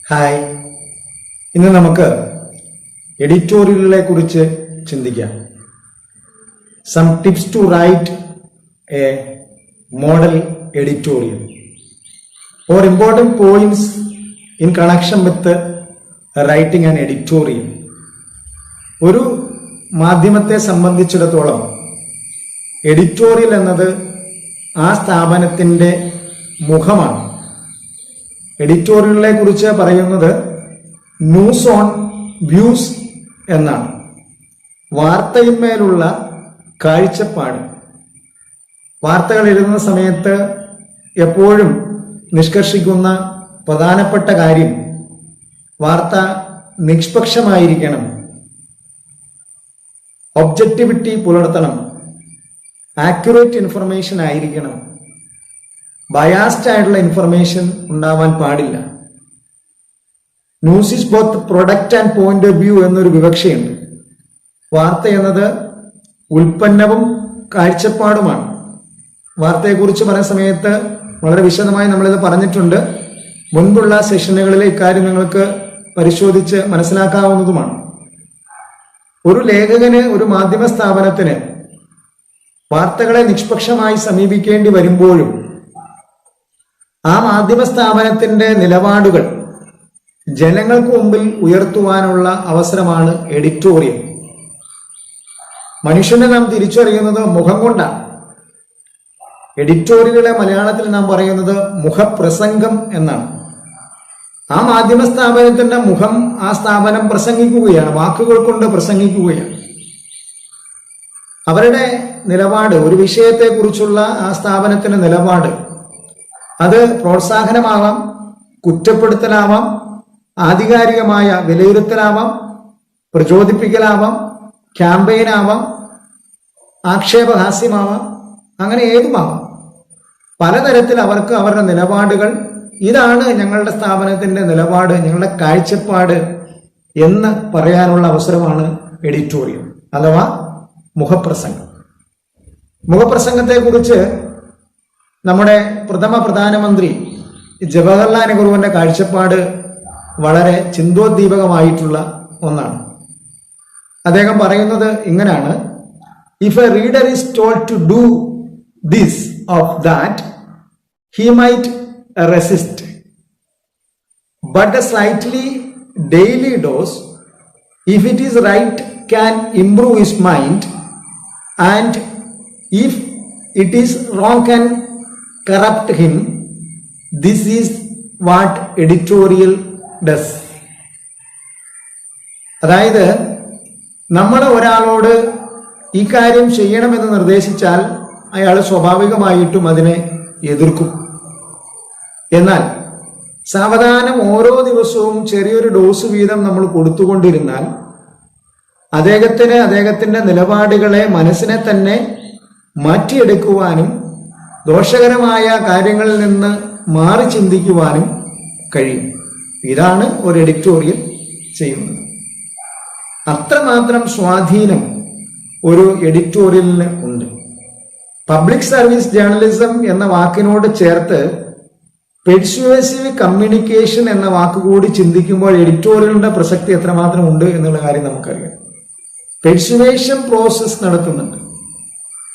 Hi, ഇന്ന് നമുക്ക് എഡിറ്റോറിയലുകളെ കുറിച്ച് ചിന്തിക്കാം. Some tips to write a model editorial or important points in connection with writing an editorial. ഒരു മാധ്യമത്തെ സംബന്ധിച്ചിടത്തോളം എഡിറ്റോറിയൽ എന്നത് ആ സ്ഥാപനത്തിന്റെ മുഖമാണ്. എഡിറ്റോറിയലുകളെ കുറിച്ച് പറയുന്നത് ന്യൂസ് ഓൺ വ്യൂസ് എന്നാണ്. വാർത്തയിന്മേലുള്ള കാഴ്ചപ്പാട്. വാർത്തകൾ എഴുതുന്ന സമയത്ത് എപ്പോഴും നിഷ്കർഷിക്കുന്ന പ്രധാനപ്പെട്ട കാര്യം വാർത്ത നിഷ്പക്ഷമായിരിക്കണം, ഒബ്ജക്റ്റിവിറ്റി പുലർത്തണം, ആക്യുറേറ്റ് ഇൻഫർമേഷൻ ആയിരിക്കണം, ബയാസ്ഡ് ആയിട്ടുള്ള ഇൻഫർമേഷൻ ഉണ്ടാവാൻ പാടില്ല. News is both product and point of view എന്നൊരു വിവക്ഷയുണ്ട്. വാർത്ത എന്നത് ഉൽപ്പന്നവും കാഴ്ചപ്പാടുമാണ്. വാർത്തയെക്കുറിച്ച് പറയുന്ന സമയത്ത് വളരെ വിശദമായി നമ്മളിത് പറഞ്ഞിട്ടുണ്ട്. മുൻപുള്ള സെഷനുകളിൽ ഇക്കാര്യം നിങ്ങൾക്ക് പരിശോധിച്ച് മനസ്സിലാക്കാവുന്നതുമാണ്. ഒരു ലേഖകന്, ഒരു മാധ്യമ സ്ഥാപനത്തിന് വാർത്തകളെ നിഷ്പക്ഷമായി സമീപിക്കേണ്ടി വരുമ്പോഴും ആ മാധ്യമ സ്ഥാപനത്തിന്റെ നിലപാടുകൾ ജനങ്ങൾക്ക് മുമ്പിൽ ഉയർത്തുവാനുള്ള അവസരമാണ് എഡിറ്റോറിയൽ. മനുഷ്യനെ നാം തിരിച്ചറിയുന്നത് മുഖം കൊണ്ടാണ്. എഡിറ്റോറിയലുകളെ മലയാളത്തിൽ നാം പറയുന്നത് മുഖപ്രസംഗം എന്നാണ്. ആ മാധ്യമ സ്ഥാപനത്തിന്റെ മുഖം ആ സ്ഥാപനം പ്രസംഗിക്കുകയാണ്, വാക്കുകൾ കൊണ്ട് പ്രസംഗിക്കുകയാണ്. അവരുടെ നിലപാട്, ഒരു വിഷയത്തെക്കുറിച്ചുള്ള ആ സ്ഥാപനത്തിന്റെ നിലപാട്, അത് പ്രോത്സാഹനമാവാം, കുറ്റപ്പെടുത്തലാവാം, ആധികാരികമായ വിലയിരുത്തലാവാം, പ്രചോദിപ്പിക്കലാവാം, ക്യാമ്പയിനാവാം, ആക്ഷേപഹാസ്യമാവാം, അങ്ങനെ ഏതുമാവാം. പലതരത്തിൽ അവർക്ക് അവരുടെ നിലപാടുകൾ, ഇതാണ് ഞങ്ങളുടെ സ്ഥാപനത്തിന്റെ നിലപാട്, ഞങ്ങളുടെ കാഴ്ചപ്പാട് എന്ന് പറയാനുള്ള അവസരമാണ് എഡിറ്റോറിയൽ അഥവാ മുഖപ്രസംഗം. മുഖപ്രസംഗത്തെക്കുറിച്ച് നമ്മുടെ പ്രഥമ പ്രധാനമന്ത്രി ജവഹർലാൽ നെഹ്റുവിന്റെ കാഴ്ചപ്പാട് വളരെ ചിന്തോദ്ദീപകമായിട്ടുള്ള ഒന്നാണ്. അദ്ദേഹം പറയുന്നത് ഇങ്ങനെയാണ്: if a reader is told to do this or that, he might resist, but a slightly daily dose, if it is right, can improve his mind, and if it is wrong, can corrupt him. This is what editorial does. അതായത് നമ്മൾ ഒരാളോട് ഈ കാര്യം ചെയ്യണമെന്ന് നിർദ്ദേശിച്ചാൽ അയാൾ സ്വാഭാവികമായിട്ടും അതിനെ എതിർക്കും. എന്നാൽ സാവധാനം ഓരോ ദിവസവും ചെറിയൊരു ഡോസ് വീതം നമ്മൾ കൊടുത്തുകൊണ്ടിരുന്നാൽ അദ്ദേഹത്തിന്റെ നിലപാടുകളെ, മനസ്സിനെ തന്നെ മാറ്റിയെടുക്കുവാനും ദോഷകരമായ കാര്യങ്ങളിൽ നിന്ന് മാറി ചിന്തിക്കുവാനും കഴിയും. ഇതാണ് ഒരു എഡിറ്റോറിയൽ ചെയ്യുന്നത്. അത്രമാത്രം സ്വാധീനം ഒരു എഡിറ്റോറിയലിന് ഉണ്ട്. പബ്ലിക് സർവീസ് ജേർണലിസം എന്ന വാക്കിനോട് ചേർത്ത് പെർസ്യൂസീവ് കമ്മ്യൂണിക്കേഷൻ എന്ന വാക്കുകൂടി ചിന്തിക്കുമ്പോൾ എഡിറ്റോറിയലിന്റെ പ്രസക്തി എത്രമാത്രം ഉണ്ട് എന്നുള്ള കാര്യം നമുക്കറിയാം. പെർസ്യൂവേഷൻ പ്രോസസ് നടത്തുന്നുണ്ട്.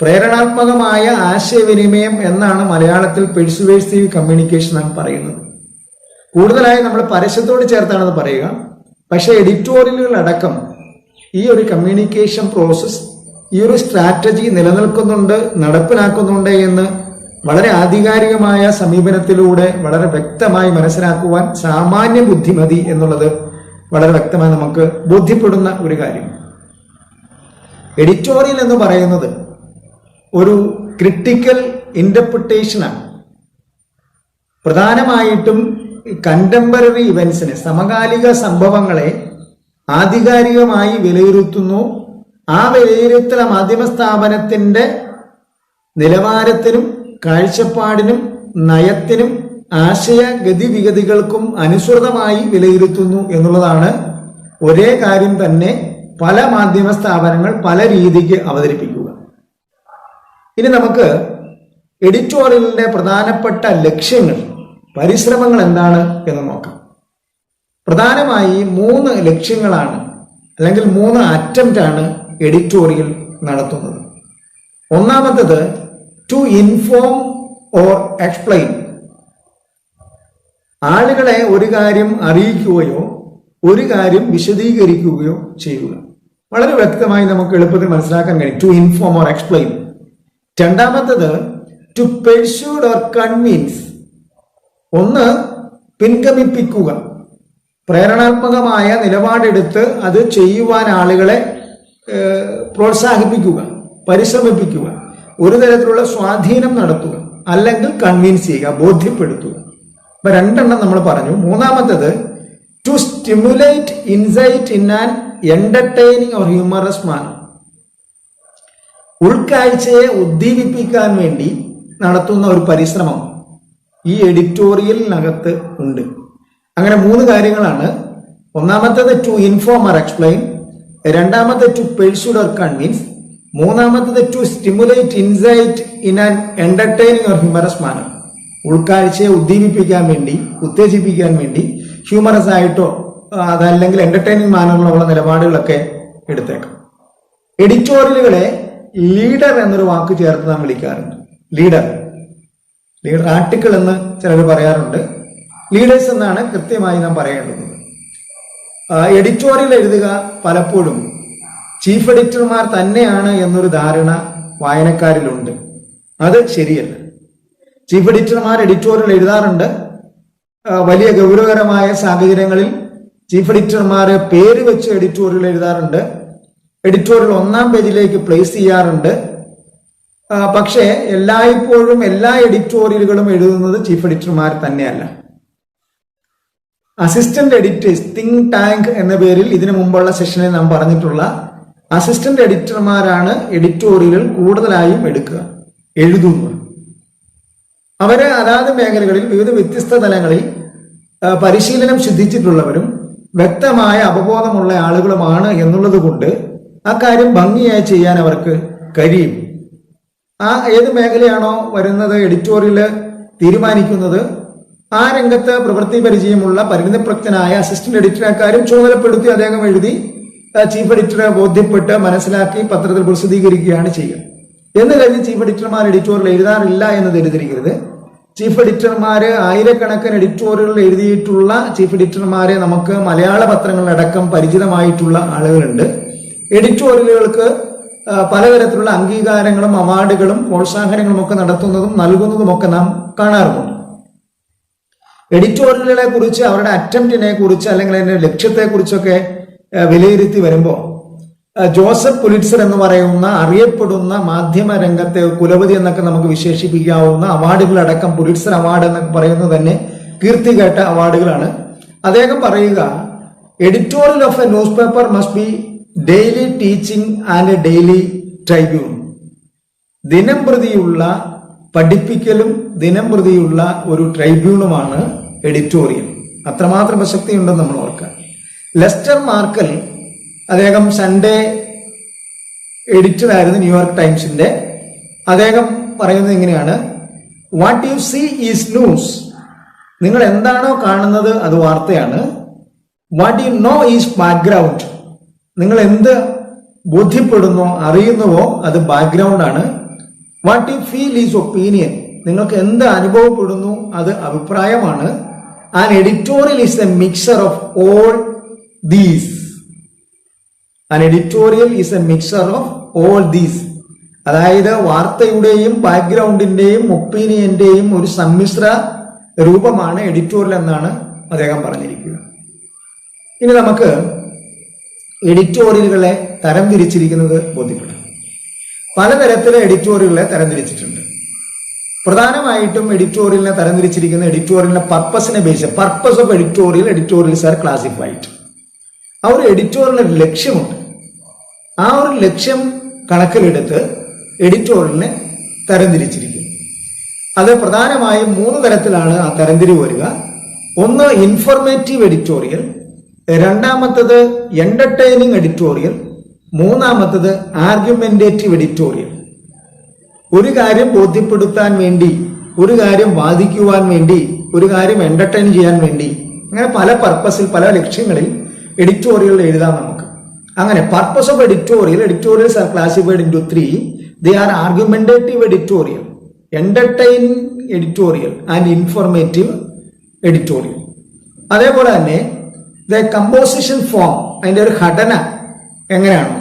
പ്രേരണാത്മകമായ ആശയവിനിമയം എന്നാണ് മലയാളത്തിൽ പെർസ്യൂസീവ് കമ്മ്യൂണിക്കേഷൻ നാം പറയുന്നത്. കൂടുതലായി നമ്മൾ പരസ്യത്തോട് ചേർത്താണത് പറയുക. പക്ഷേ എഡിറ്റോറിയലുകൾ അടക്കം ഈ ഒരു കമ്മ്യൂണിക്കേഷൻ പ്രോസസ്, ഈ ഒരു സ്ട്രാറ്റജി നിലനിൽക്കുന്നുണ്ട്, നടപ്പിലാക്കുന്നുണ്ട് എന്ന് വളരെ ആധികാരികമായ സമീപനത്തിലൂടെ വളരെ വ്യക്തമായി മനസ്സിലാക്കുവാൻ സാമാന്യ ബുദ്ധി മതി എന്നുള്ളത് വളരെ വ്യക്തമായി നമുക്ക് ബോധ്യപ്പെടുന്ന ഒരു കാര്യം. എഡിറ്റോറിയൽ എന്ന് പറയുന്നത് ഒരു ക്രിട്ടിക്കൽ ഇന്റർപ്രിട്ടേഷനാണ്. പ്രധാനമായിട്ടും കണ്ടംപററി ഇവന്റ്സിനെ, സമകാലിക സംഭവങ്ങളെ ആധികാരികമായി വിലയിരുത്തുന്നു. ആ വിലയിരുത്തൽ മാധ്യമ സ്ഥാപനത്തിന്റെ നിലവാരത്തിനും കാഴ്ചപ്പാടിനും നയത്തിനും ആശയഗതിവിഗതികൾക്കും അനുസൃതമായി വിലയിരുത്തുന്നു എന്നുള്ളതാണ്. ഒരേ കാര്യം തന്നെ പല മാധ്യമ സ്ഥാപനങ്ങൾ പല രീതിക്ക് അവതരിപ്പിക്കുക. ഇനി നമുക്ക് എഡിറ്റോറിയലിന്റെ പ്രധാനപ്പെട്ട ലക്ഷ്യങ്ങൾ, പരിശ്രമങ്ങൾ എന്താണ് എന്ന് നോക്കാം. പ്രധാനമായി 3 ലക്ഷ്യങ്ങളാണ് അല്ലെങ്കിൽ 3 അറ്റംപ്റ്റ് ആണ് എഡിറ്റോറിയൽ നടത്തുന്നത്. ഒന്നാമത്തത് ടു ഇൻഫോം ഓർ എക്സ്പ്ലെയിൻ. ആളുകളെ ഒരു കാര്യം അറിയിക്കുകയോ ഒരു കാര്യം വിശദീകരിക്കുകയോ ചെയ്യുക. വളരെ വ്യക്തമായി നമുക്ക് എളുപ്പത്തിൽ മനസ്സിലാക്കാൻ കഴിയും. To inform or explain. രണ്ടാമത്തത് ടു പെർസ്യൂഡ് ഓർ കൺവിൻസ്. ഒന്ന് പിൻഗമിപ്പിക്കുക, പ്രേരണാത്മകമായ നിലപാടെടുത്ത് അത് ചെയ്യുവാൻ ആളുകളെ പ്രോത്സാഹിപ്പിക്കുക, പരിശ്രമിപ്പിക്കുക, ഒരു തരത്തിലുള്ള സ്വാധീനം നടത്തുക, അല്ലെങ്കിൽ കൺവിൻസ് ചെയ്യുക, ബോധ്യപ്പെടുത്തുക. അപ്പൊ 2 നമ്മൾ പറഞ്ഞു. മൂന്നാമത്തത് to stimulate insight in an entertaining or humorous manner. ഉൾക്കാഴ്ചയെ ഉദ്ദീപിപ്പിക്കാൻ വേണ്ടി നടത്തുന്ന ഒരു പരിശ്രമം ഈ എഡിറ്റോറിയലിനകത്ത് ഉണ്ട്. അങ്ങനെ 3 കാര്യങ്ങളാണ്. ഒന്നാമത്തേത് ടു ഇൻഫോം ഓർ എക്സ്പ്ലെയിൻ, രണ്ടാമത്തെ ടു പെർസ്യൂഡ് ഓർ കൺവിൻസ്, മൂന്നാമത്തത് to stimulate insight in an entertaining or humorous manner. ഉൾക്കാഴ്ചയെ ഉദ്ദീപിപ്പിക്കാൻ വേണ്ടി, ഉത്തേജിപ്പിക്കാൻ വേണ്ടി ഹ്യൂമറസ് ആയിട്ടോ അതല്ലെങ്കിൽ എന്റർടൈനിങ് മാനറിലുള്ള നിലപാടുകളൊക്കെ എടുത്തേക്കാം. എഡിറ്റോറിയലുകളെ ലീഡർ എന്നൊരു വാക്ക് ചേർത്ത് നാം വിളിക്കാറുണ്ട്. ലീഡർ ആർട്ടിക്കിൾ എന്ന് ചിലർ പറയാറുണ്ട്. ലീഡേഴ്സ് എന്നാണ് കൃത്യമായി നാം പറയേണ്ടത്. എഡിറ്റോറിയൽ എഴുതുക പലപ്പോഴും ചീഫ് എഡിറ്റർമാർ തന്നെയാണ് എന്നൊരു ധാരണ വായനക്കാരിലുണ്ട്. അത് ശരിയല്ല. ചീഫ് എഡിറ്റർമാർ എഡിറ്റോറിയൽ എഴുതാറുണ്ട്. വലിയ ഗൗരവകരമായ സാഹചര്യങ്ങളിൽ ചീഫ് എഡിറ്റർമാർ പേര് വെച്ച് എഡിറ്റോറിയൽ എഴുതാറുണ്ട്. എഡിറ്റോറിയൽ 1-ാം പേജിലേക്ക് പ്ലേസ് ചെയ്യാറുണ്ട്. പക്ഷേ എല്ലായ്പ്പോഴും എല്ലാ എഡിറ്റോറിയലുകളും എഴുതുന്നത് ചീഫ് എഡിറ്റർമാർ തന്നെയല്ല. അസിസ്റ്റന്റ് എഡിറ്റേഴ്സ്, തിങ്ക് ടാങ്ക് എന്ന പേരിൽ ഇതിനു മുമ്പുള്ള സെഷനിൽ നാം പറഞ്ഞിട്ടുള്ള അസിസ്റ്റന്റ് എഡിറ്റർമാരാണ് എഡിറ്റോറിയലുകൾ കൂടുതലായും എഴുതുന്നത്. അവര് അതാത് മേഖലകളിൽ വിവിധ വ്യത്യസ്ത തലങ്ങളിൽ പരിശീലനം സിദ്ധിച്ചിട്ടുള്ളവരും വ്യക്തമായ അവബോധമുള്ള ആളുകളുമാണ് എന്നുള്ളത് കൊണ്ട് ആ കാര്യം ഭംഗിയായി ചെയ്യാൻ അവർക്ക് കഴിയും. ഏത് മേഖലയാണോ വരുന്നത് എഡിറ്റോറിയല് തീരുമാനിക്കുന്നത് ആ രംഗത്ത് പ്രവൃത്തി പരിചയമുള്ള പരിണിതപ്രജ്ഞനായ അസിസ്റ്റന്റ് എഡിറ്റർക്കാരും ചുമതലപ്പെടുത്തി അദ്ദേഹം എഴുതി ചീഫ് എഡിറ്ററെ ബോധ്യപ്പെട്ട് മനസ്സിലാക്കി പത്രത്തിൽ പ്രസിദ്ധീകരിക്കുകയാണ് ചെയ്യുക. എന്ന് കഴിഞ്ഞ് ചീഫ് എഡിറ്റർമാർ എഡിറ്റോറിയൽ എഴുതാറില്ല എന്ന് തെറ്റിദ്ധരിക്കരുത്. ചീഫ് എഡിറ്റർമാര് ആയിരക്കണക്കിന് എഡിറ്റോറിയൽ എഴുതിയിട്ടുള്ള ചീഫ് എഡിറ്റർമാരെ നമുക്ക് മലയാള പത്രങ്ങളിലടക്കം പരിചിതമായിട്ടുള്ള ആളുകളുണ്ട്. എഡിറ്റോറിയലുകൾക്ക് പലതരത്തിലുള്ള അംഗീകാരങ്ങളും അവാർഡുകളും പ്രോത്സാഹനങ്ങളും ഒക്കെ നടത്തുന്നതും നൽകുന്നതും ഒക്കെ നാം കാണാറുമുണ്ട്. എഡിറ്റോറിയലുകളെ കുറിച്ച്, അവരുടെ അറ്റംപ്റ്റിനെ കുറിച്ച് അല്ലെങ്കിൽ അതിന്റെ ലക്ഷ്യത്തെ കുറിച്ചൊക്കെ വിലയിരുത്തി വരുമ്പോൾ ജോസഫ് പുലിറ്റ്സർ എന്ന് പറയുന്ന അറിയപ്പെടുന്ന മാധ്യമ രംഗത്തെ കുലപതി എന്നൊക്കെ നമുക്ക് വിശേഷിപ്പിക്കാവുന്ന അവാർഡുകളടക്കം, പുലിറ്റ്സർ അവാർഡ് എന്നൊക്കെ പറയുന്നത് തന്നെ കീർത്തി കേട്ട അവാർഡുകളാണ്. അദ്ദേഹം പറയുക, editorial of a newspaper must be daily teaching and a daily tribune. ദിനം പ്രതിയുള്ള പഠിപ്പിക്കലും ദിനം പ്രതിയുള്ള ഒരു ട്രൈബ്യൂണുമാണ് എഡിറ്റോറിയൽ. അത്രമാത്രം പ്രസക്തിയുണ്ടെന്ന് നമ്മൾ ഓർക്കുക. ലെസ്റ്റർ മാർക്കൽ, അദ്ദേഹം സൺഡേ എഡിറ്റർ ആയിരുന്നു ന്യൂയോർക്ക് ടൈംസിന്റെ. അദ്ദേഹം പറയുന്നത് ഇങ്ങനെയാണ്: what you see is news. നിങ്ങൾ എന്താണോ കാണുന്നത് അത് വാർത്തയാണ്. What you know is background. നിങ്ങൾ എന്ത് ബോധ്യപ്പെടുന്നോ അറിയുന്നുവോ അത് ബാക്ക്ഗ്രൗണ്ട് ആണ്. What you feel is opinion. നിങ്ങൾക്ക് എന്ത് അനുഭവപ്പെടുന്നു അത് അഭിപ്രായമാണ്. And editorial is A mixer of all these. An editorial is A mixer of all these. അതായത് വാർത്തയുടെയും ബാക്ക്ഗ്രൗണ്ടിന്റെയും ഒപ്പീനിയന്റെയും ഒരു സമ്മിശ്ര രൂപമാണ് എഡിറ്റോറിയൽ എന്നാണ് അദ്ദേഹം പറഞ്ഞിരിക്കുക. ഇനി നമുക്ക് എഡിറ്റോറിയലുകളെ തരംതിരിച്ചിരിക്കുന്നത് ബോധ്യപ്പെടാം. പലതരത്തിലെ എഡിറ്റോറിയലുകളെ തരംതിരിച്ചിട്ടുണ്ട്. പ്രധാനമായിട്ടും എഡിറ്റോറിയലിനെ തരംതിരിച്ചിരിക്കുന്ന എഡിറ്റോറിയലിന്റെ പർപ്പസിനെ base, purpose of editorials are classified. ആ ഒരു എഡിറ്റോറിയലിന് ലക്ഷ്യമുണ്ട്. ആ ഒരു ലക്ഷ്യം കണക്കിലെടുത്ത് എഡിറ്റോറിയലിനെ തരംതിരിച്ചിരിക്കുന്നു. അത് പ്രധാനമായും 3 തരത്തിലാണ് ആ തരംതിരിവ് വരിക. ഒന്ന് ഇൻഫോർമേറ്റീവ് എഡിറ്റോറിയൽ, രണ്ടാമത്തത് എന്റർടൈനിങ് എഡിറ്റോറിയൽ, മൂന്നാമത്തത് ആർഗ്യുമെന്റേറ്റീവ് എഡിറ്റോറിയൽ. ഒരു കാര്യം ബോധ്യപ്പെടുത്താൻ വേണ്ടി, ഒരു കാര്യം വാദിക്കുവാൻ വേണ്ടി, ഒരു കാര്യം എന്റർടൈൻ ചെയ്യാൻ വേണ്ടി അങ്ങനെ പല പർപ്പസിൽ, പല ലക്ഷ്യങ്ങളിൽ എഡിറ്റോറിയൽ എഴുതാം നമുക്ക്. അങ്ങനെ purpose of editorials are classified into 3. They are argumentative editorial, entertaining editorial and informative editorial. അതേപോലെ തന്നെ കമ്പോസിഷൻ ഫോം, അതിന്റെ ഒരു ഘടന എങ്ങനെയാണോ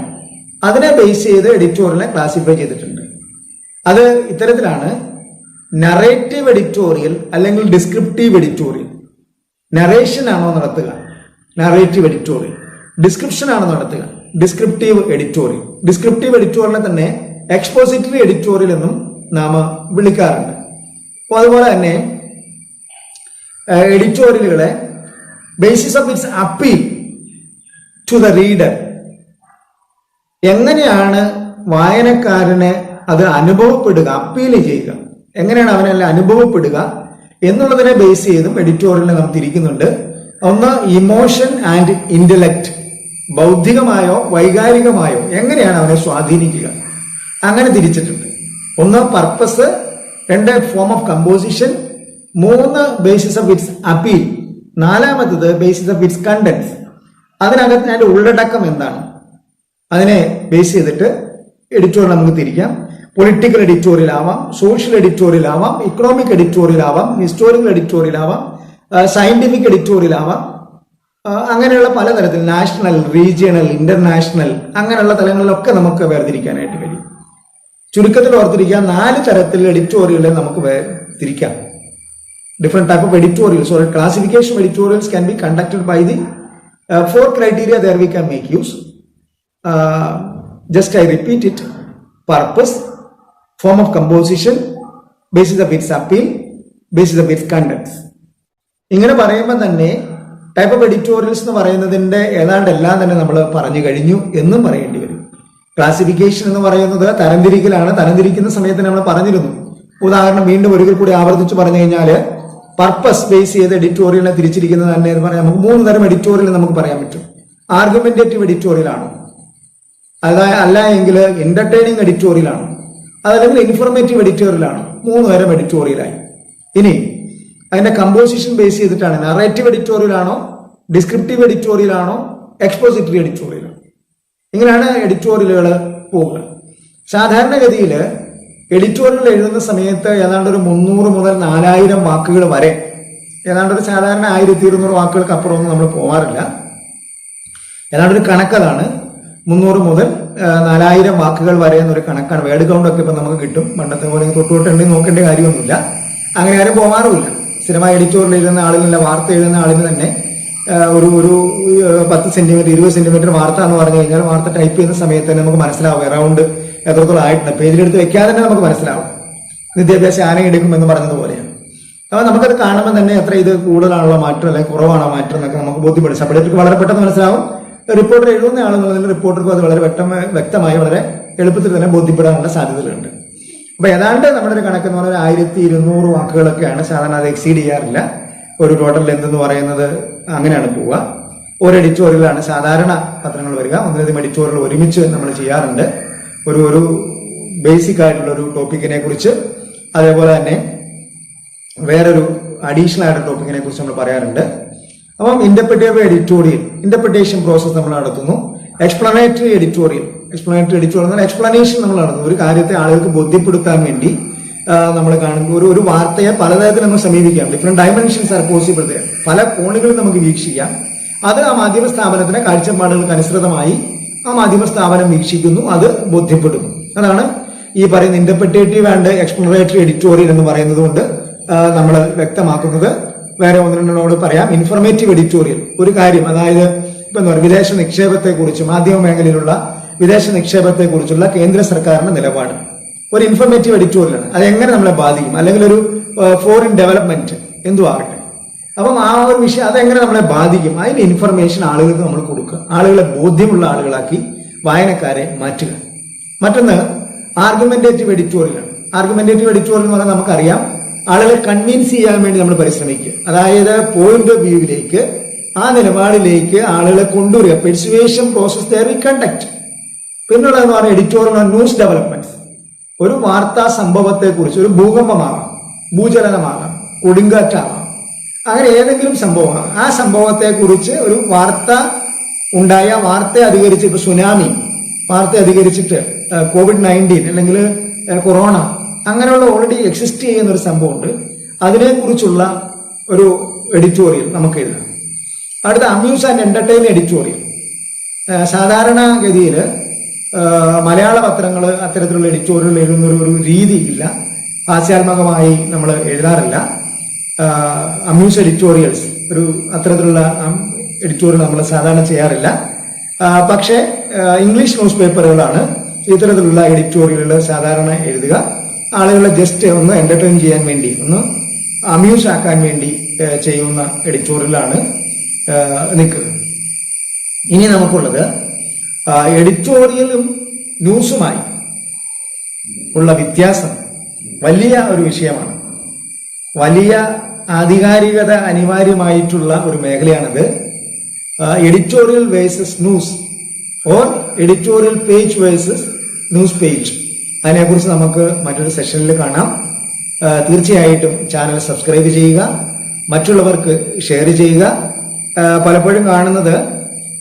അതിനെ ബേസ് ചെയ്ത് എഡിറ്റോറിയലിനെ ക്ലാസിഫൈ ചെയ്തിട്ടുണ്ട്. അത് ഇത്തരത്തിലാണ്: നറേറ്റീവ് എഡിറ്റോറിയൽ അല്ലെങ്കിൽ ഡിസ്ക്രിപ്റ്റീവ് എഡിറ്റോറിയൽ. നറേഷൻ ആണോ നടത്തുക, നറേറ്റീവ് എഡിറ്റോറിയൽ. ഡിസ്ക്രിപ്ഷൻ ആണോ നടത്തുക, ഡിസ്ക്രിപ്റ്റീവ് എഡിറ്റോറിയൽ. ഡിസ്ക്രിപ്റ്റീവ് എഡിറ്റോറിയലിനെ തന്നെ എക്സ്പോസിറ്ററി എഡിറ്റോറിയൽ എന്നും നാം വിളിക്കാറുണ്ട്. അപ്പോൾ അതുപോലെ തന്നെ എഡിറ്റോറിയലുകളെ basis of its appeal to the reader, എങ്ങനെയാണ് വായനക്കാരന് അത് അനുഭവപ്പെടുക, അപ്പീൽ ചെയ്യുക, എങ്ങനെയാണ് അവനെല്ലാം അനുഭവപ്പെടുക എന്നുള്ളതിനെ ബേസ് ചെയ്തും എഡിറ്റോറിയലിനെ നാം തിരിക്കുന്നുണ്ട്. ഒന്ന് ഇമോഷൻ ആൻഡ് ഇന്റലക്ട്, ബൗദ്ധികമായോ വൈകാരികമായോ എങ്ങനെയാണ് അവനെ സ്വാധീനിക്കുക, അങ്ങനെ തിരിച്ചിട്ടുണ്ട്. ഒന്ന് പർപ്പസ്, രണ്ട് ഫോം ഓഫ് കമ്പോസിഷൻ, മൂന്ന് ബേസിസ് ഓഫ് ഇറ്റ്സ് അപ്പീൽ, നാലാമത്തത് ബേസിസ് ഓഫ് ഇറ്റ്സ് കണ്ടന്റ്സ്. അതിനകത്ത് അതിന്റെ ഉള്ളടക്കം എന്താണ്, അതിനെ ബേസ് ചെയ്തിട്ട് എഡിറ്റോറിയൽ നമുക്ക് തിരിക്കാം. പൊളിറ്റിക്കൽ എഡിറ്റോറിയൽ ആവാം, സോഷ്യൽ എഡിറ്റോറിയൽ ആവാം, ഇക്കണോമിക് എഡിറ്റോറിയൽ ആവാം, ഹിസ്റ്റോറിക്കൽ എഡിറ്റോറിയൽ ആവാം, സയന്റിഫിക് എഡിറ്റോറിയൽ ആവാം. അങ്ങനെയുള്ള പലതരത്തിൽ നാഷണൽ, റീജിയണൽ, ഇന്റർനാഷണൽ, അങ്ങനെയുള്ള തലങ്ങളിലൊക്കെ നമുക്ക് വേർതിരിക്കാനായിട്ട് കഴിയും. ചുരുക്കത്തിൽ ഓർത്തിരിക്കുക, 4 തരത്തിൽ എഡിറ്റോറിയലെ നമുക്ക് തിരിക്കാം. Different type of editorials or classification of editorials can be conducted by the 4 criteria there we can make use. Just I repeat it: purpose, form of composition, basis of its appeal, basis of its contents. ഇങ്ങനെ പറയുമ്പോൾ തന്നെ type of editorials എന്ന് പറയുന്നതിന്റെ ഏതാണ്ട് എല്ലാം തന്നെ നമ്മൾ പറഞ്ഞു കഴിഞ്ഞു എന്നും പറയേണ്ടി വരും. ക്ലാസിഫിക്കേഷൻ എന്ന് പറയുന്നത് തരംതിരിക്കലാണ്. തരംതിരിക്കുന്ന സമയത്ത് നമ്മൾ പറഞ്ഞിരുന്നു. ഉദാഹരണം വീണ്ടും ഒരിക്കൽ കൂടി ആവർത്തിച്ച് പറഞ്ഞു കഴിഞ്ഞാൽ, പർപ്പസ് ബേസ് ചെയ്ത് എഡിറ്റോറിയലിനെ തിരിച്ചിരിക്കുന്നത് തന്നെ എന്ന് പറയാം. നമുക്ക് 3 തരം എഡിറ്റോറിയൽ നമുക്ക് പറയാൻ പറ്റും. ആർഗ്യുമെന്റേറ്റീവ് എഡിറ്റോറിയൽ ആണോ, അല്ല എങ്കിൽ എന്റർടൈനിങ് എഡിറ്റോറിയൽ ആണോ, അതല്ലെങ്കിൽ ഇൻഫോർമേറ്റീവ് എഡിറ്റോറിയൽ ആണോ. 3 തരം എഡിറ്റോറിയലായി. ഇനി അതിന്റെ കമ്പോസിഷൻ ബേസ് ചെയ്തിട്ടാണ് നറേറ്റീവ് എഡിറ്റോറിയൽ ആണോ, ഡിസ്ക്രിപ്റ്റീവ് എഡിറ്റോറിയൽ ആണോ, എക്സ്പോസിറ്ററി എഡിറ്റോറിയൽ ആണോ. ഇങ്ങനെയാണ് എഡിറ്റോറിയലുകൾ പോവുക. സാധാരണഗതിയിൽ എഡിറ്റോറിയൽ എഴുതുന്ന സമയത്ത് ഏതാണ്ട് ഒരു 300 മുതൽ 4000 വാക്കുകൾ വരെ, ഏതാണ്ട് ഒരു സാധാരണ 1200 വാക്കുകൾക്ക് അപ്പുറമൊന്നും നമ്മൾ പോകാറില്ല. ഏതാണ്ട് ഒരു കണക്കതാണ് 300 മുതൽ 4000 വാക്കുകൾ വരെ എന്നൊരു കണക്കാണ്. വേർഡ് കൗണ്ടൊക്കെ ഇപ്പം നമുക്ക് കിട്ടും. പണ്ടത്തെ പോലെ തൊട്ടുണ്ടെങ്കിൽ നോക്കേണ്ട കാര്യമൊന്നുമില്ല. അങ്ങനെ ആരും പോകാറുമില്ല. സ്ഥിരമായി എഡിറ്റോറിയൽ എഴുതുന്ന ആളുകളില്ല, വാർത്ത എഴുതുന്ന ആളിന് തന്നെ ഒരു 10 സെന്റിമീറ്റർ 20 സെന്റിമീറ്റർ വാർത്ത എന്ന് പറഞ്ഞു കഴിഞ്ഞാൽ വാർത്ത ടൈപ്പ് ചെയ്യുന്ന സമയത്ത് തന്നെ നമുക്ക് മനസ്സിലാവും അറൗണ്ട് എത്രത്തോളം ആയിട്ടുണ്ട്. പേജിലെടുത്ത് വെക്കാതെ തന്നെ നമുക്ക് മനസ്സിലാവും. വിദ്യാഭ്യാസം ആന എടുക്കും എന്ന് പറഞ്ഞതുപോലെയാണ്. അപ്പോൾ നമുക്കത് കാണുമ്പോൾ തന്നെ എത്ര ഇത് കൂടുതലാണുള്ള മാറ്റം അല്ലെങ്കിൽ കുറവാണോ മാറ്റം എന്നൊക്കെ നമുക്ക് ബോധ്യപ്പെടും. സബ്ജക്റ്റ് വളരെ പെട്ടെന്ന് മനസ്സിലാവും. റിപ്പോർട്ടർ എഴുതുന്ന ആളുകളിൽ റിപ്പോർട്ടർക്കും അത് വളരെ വ്യക്തമായി വളരെ എളുപ്പത്തിൽ തന്നെ ബോധ്യപ്പെടാനുള്ള സാധ്യതകളുണ്ട്. അപ്പൊ ഏതാണ്ട് നമ്മുടെ ഒരു കണക്കെന്ന് പറഞ്ഞാൽ 1200 വാക്കുകളൊക്കെയാണ്. സാധാരണ അത് എക്സീഡ് ചെയ്യാറില്ല. ഒരു ടോട്ടൽ ലെന്ത് എന്ന് പറയുന്നത് അങ്ങനെയാണ് പോവുക. ഒരു എഡിറ്റോറിയലാണ് സാധാരണ പത്രങ്ങൾ വരിക. ഒന്നിലധികം എഡിറ്റോറിയൽ ഒരുമിച്ച് നമ്മൾ ചെയ്യാറുണ്ട്. ഒരു ബേസിക് ആയിട്ടുള്ള ഒരു ടോപ്പിക്കിനെ കുറിച്ച്, അതേപോലെ തന്നെ വേറൊരു അഡീഷണൽ ആയിട്ടുള്ള ടോപ്പിക്കിനെ കുറിച്ച് നമ്മൾ പറയാറുണ്ട്. അപ്പം ഇന്റർപ്രിറ്റേറ്റീവ് എഡിറ്റോറിയൽ, ഇന്റർപ്രിറ്റേഷൻ പ്രോസസ് നമ്മൾ നടത്തുന്നു. എക്സ്പ്ലനേറ്ററി എഡിറ്റോറിയൽ എന്നാൽ എക്സ്പ്ലനേഷൻ നമ്മൾ നടത്തുന്നു. ഒരു കാര്യത്തെ ആളുകൾക്ക് ബോധ്യപ്പെടുത്താൻ വേണ്ടി നമ്മൾ കാണുമ്പോൾ ഒരു വാർത്തയെ പലതരത്തിൽ നമുക്ക് സമീപിക്കാം. Different dimensions R possible. പല കോണുകളിൽ നമുക്ക് വീക്ഷിക്കാം. അത് ആ മാധ്യമ സ്ഥാപനത്തിന്റെ കാഴ്ചപ്പാടുകൾക്ക് അനുസൃതമായി ആ മാധ്യമ സ്ഥാപനം വീക്ഷിക്കുന്നു, അത് ബോധ്യപ്പെടുന്നു. അതാണ് ഈ പറയുന്ന ഇന്റർപ്രിറ്റേറ്റീവ് ആൻഡ് എക്സ്പ്ലനേറ്ററി എഡിറ്റോറിയൽ എന്ന് പറയുന്നത് കൊണ്ട് നമ്മൾ വ്യക്തമാക്കുന്നത്. വേറെ 1-2 പറയാം. ഇൻഫോർമേറ്റീവ് എഡിറ്റോറിയൽ, ഒരു കാര്യം, അതായത് ഇപ്പൊ എന്താ പറയുക, വിദേശ നിക്ഷേപത്തെ കുറിച്ച്, മാധ്യമ മേഖലയിലുള്ള വിദേശ നിക്ഷേപത്തെ കുറിച്ചുള്ള കേന്ദ്ര സർക്കാരിന്റെ നിലപാട് ഒരു ഇൻഫോർമേറ്റീവ് എഡിറ്റോറിയലാണ്. അതെങ്ങനെ നമ്മളെ ബാധിക്കും, അല്ലെങ്കിൽ ഒരു ഫോറിൻ ഡെവലപ്മെന്റ് എന്തു ആകട്ടെ. അപ്പം ആ ഒരു വിഷയം അതെങ്ങനെ നമ്മളെ ബാധിക്കും, അതിന്റെ ഇൻഫർമേഷൻ ആളുകൾക്ക് നമ്മൾ കൊടുക്കുക. ആളുകളെ ബോധ്യമുള്ള ആളുകളാക്കി വായനക്കാരെ മാറ്റുക. മറ്റൊന്ന് ആർഗ്യുമെന്റേറ്റീവ് എഡിറ്റോറിയലാണ്. ആർഗ്യുമെന്റേറ്റീവ് എഡിറ്റോറിയൽ എന്ന് പറഞ്ഞാൽ നമുക്കറിയാം, ആളുകളെ കൺവിൻസ് ചെയ്യാൻ വേണ്ടി നമ്മൾ പരിശ്രമിക്കുക. അതായത് പോയിന്റ് ഓഫ് വ്യൂവിലേക്ക്, ആ നിലപാടിലേക്ക് ആളുകളെ കൊണ്ടുവരിക. Persuasion process there we conduct. പിന്നുള്ളതെന്ന് പറഞ്ഞാൽ എഡിറ്റോറിയൽ ന്യൂസ് ഡെവലപ്മെന്റ്സ്. ഒരു വാർത്താ സംഭവത്തെ കുറിച്ച്, ഒരു ഭൂകമ്പമാകാം, ഭൂചലനമാകാം, കൊടുങ്കാറ്റാകാം, അങ്ങനെ ഏതെങ്കിലും സംഭവം, ആ സംഭവത്തെ കുറിച്ച് ഒരു വാർത്ത ഉണ്ടായ വാർത്തയെ അധികരിച്ച്, ഇപ്പൊ സുനാമി വാർത്ത അധികരിച്ചിട്ട് COVID-19 അല്ലെങ്കിൽ കൊറോണ അങ്ങനെയുള്ള ഓൾറെഡി എക്സിസ്റ്റ് ചെയ്യുന്ന ഒരു സംഭവമുണ്ട്, അതിനെക്കുറിച്ചുള്ള ഒരു എഡിറ്റോറിയൽ നമുക്ക് എഴുതാം. അടുത്ത അമ്യൂസ് ആൻഡ് എന്റർടൈൻ എഡിറ്റോറിയൽ. സാധാരണഗതിയിൽ മലയാള പത്രങ്ങൾ അത്തരത്തിലുള്ള എഡിറ്റോറിയൽ എഴുതുന്ന ഒരു രീതി ഇല്ല, ഹാസ്യാത്മകമായി നമ്മൾ എഴുതാറില്ല. അമ്യൂസ് എഡിറ്റോറിയൽസ് ഒരു അത്തരത്തിലുള്ള എഡിറ്റോറിയൽ നമ്മൾ സാധാരണ ചെയ്യാറില്ല. പക്ഷേ ഇംഗ്ലീഷ് ന്യൂസ് പേപ്പറുകളാണ് ഇത്തരത്തിലുള്ള എഡിറ്റോറിയലുകൾ സാധാരണ എഴുതുക. ആളുകളെ ജസ്റ്റ് ഒന്ന് എന്റർടൈൻ ചെയ്യാൻ വേണ്ടി, ഒന്ന് അമ്യൂസ് ആക്കാൻ വേണ്ടി ചെയ്യുന്ന എഡിറ്റോറിയലാണ് നിൽക്കുന്നത്. ഇനി നമുക്കുള്ളത് എഡിറ്റോറിയലും ന്യൂസുമായി ഉള്ള വ്യത്യാസം വലിയ ഒരു വിഷയമാണ്. വലിയ ആധികാരികത അനിവാര്യമായിട്ടുള്ള ഒരു മേഖലയാണിത്. Editorial versus news or editorial page versus news page, അതിനെക്കുറിച്ച് നമുക്ക് മറ്റൊരു സെഷനിൽ കാണാം. തീർച്ചയായിട്ടും ചാനൽ സബ്സ്ക്രൈബ് ചെയ്യുക, മറ്റുള്ളവർക്ക് ഷെയർ ചെയ്യുക. പലപ്പോഴും കാണുന്നത്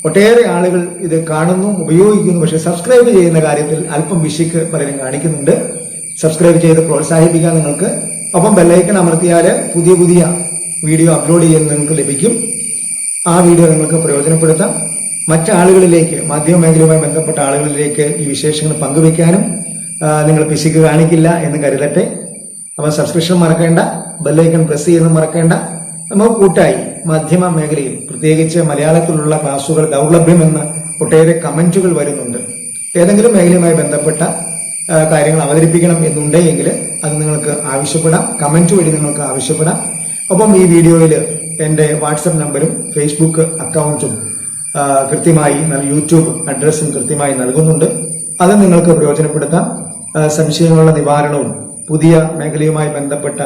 ഒട്ടേറെ ആളുകൾ ഇത് കാണുന്നു, ഉപയോഗിക്കുന്നു, പക്ഷെ സബ്സ്ക്രൈബ് ചെയ്യുന്ന കാര്യത്തിൽ അല്പം വിശക്ക് പലരും കാണിക്കുന്നുണ്ട്. സബ്സ്ക്രൈബ് ചെയ്ത് പ്രോത്സാഹിപ്പിക്കാൻ നിങ്ങൾക്ക്. ഒപ്പം ബെല്ലൈക്കൺ അമർത്തിയാൽ പുതിയ പുതിയ വീഡിയോ അപ്ലോഡ് ചെയ്യുന്നത് നിങ്ങൾക്ക് ലഭിക്കും. ആ വീഡിയോ നിങ്ങൾക്ക് പ്രയോജനപ്പെടുത്താം. മറ്റാളുകളിലേക്ക്, മാധ്യമ മേഖലയുമായി ബന്ധപ്പെട്ട ആളുകളിലേക്ക് ഈ വിശേഷങ്ങൾ പങ്കുവെക്കാനും നിങ്ങൾ പിശുക്ക് കാണിക്കില്ല എന്ന് കരുതട്ടെ. അപ്പം സബ്സ്ക്രിപ്ഷൻ മറക്കേണ്ട, ബെല്ലൈക്കൺ പ്രസ് ചെയ്യുന്നത് മറക്കേണ്ട. നമുക്ക് കൂട്ടായി മാധ്യമ മേഖലയിൽ, പ്രത്യേകിച്ച് മലയാളത്തിലുള്ള ക്ലാസുകൾ ദൗർലഭ്യമെന്ന് ഒട്ടേറെ കമന്റുകൾ വരുന്നുണ്ട്. ഏതെങ്കിലും മേഖലയുമായി ബന്ധപ്പെട്ട കാര്യങ്ങൾ അവതരിപ്പിക്കണം എന്നുണ്ടെങ്കിൽ അത് നിങ്ങൾക്ക് ആവശ്യപ്പെടാം, കമന്റ് വഴി നിങ്ങൾക്ക് ആവശ്യപ്പെടാം. ഒപ്പം ഈ വീഡിയോയിൽ എന്റെ വാട്സപ്പ് നമ്പറും ഫേസ്ബുക്ക് അക്കൗണ്ടും കൃത്യമായി, യൂട്യൂബ് അഡ്രസ്സും കൃത്യമായി നൽകുന്നുണ്ട്. അത് നിങ്ങൾക്ക് പ്രയോജനപ്പെടുത്താം. സംശയങ്ങളുടെ നിവാരണവും പുതിയ മേഖലയുമായി ബന്ധപ്പെട്ട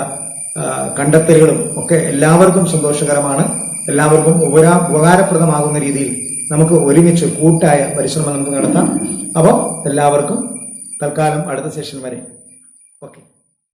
കണ്ടെത്തലുകളും ഒക്കെ എല്ലാവർക്കും സന്തോഷകരമാണ്. എല്ലാവർക്കും ഉപകാരപ്രദമാകുന്ന രീതിയിൽ നമുക്ക് ഒരുമിച്ച് കൂട്ടായ പരിശ്രമം നമുക്ക് നടത്താം. അപ്പോൾ എല്ലാവർക്കും തൽക്കാലം അടുത്ത സെഷൻ വരെ ഓക്കെ.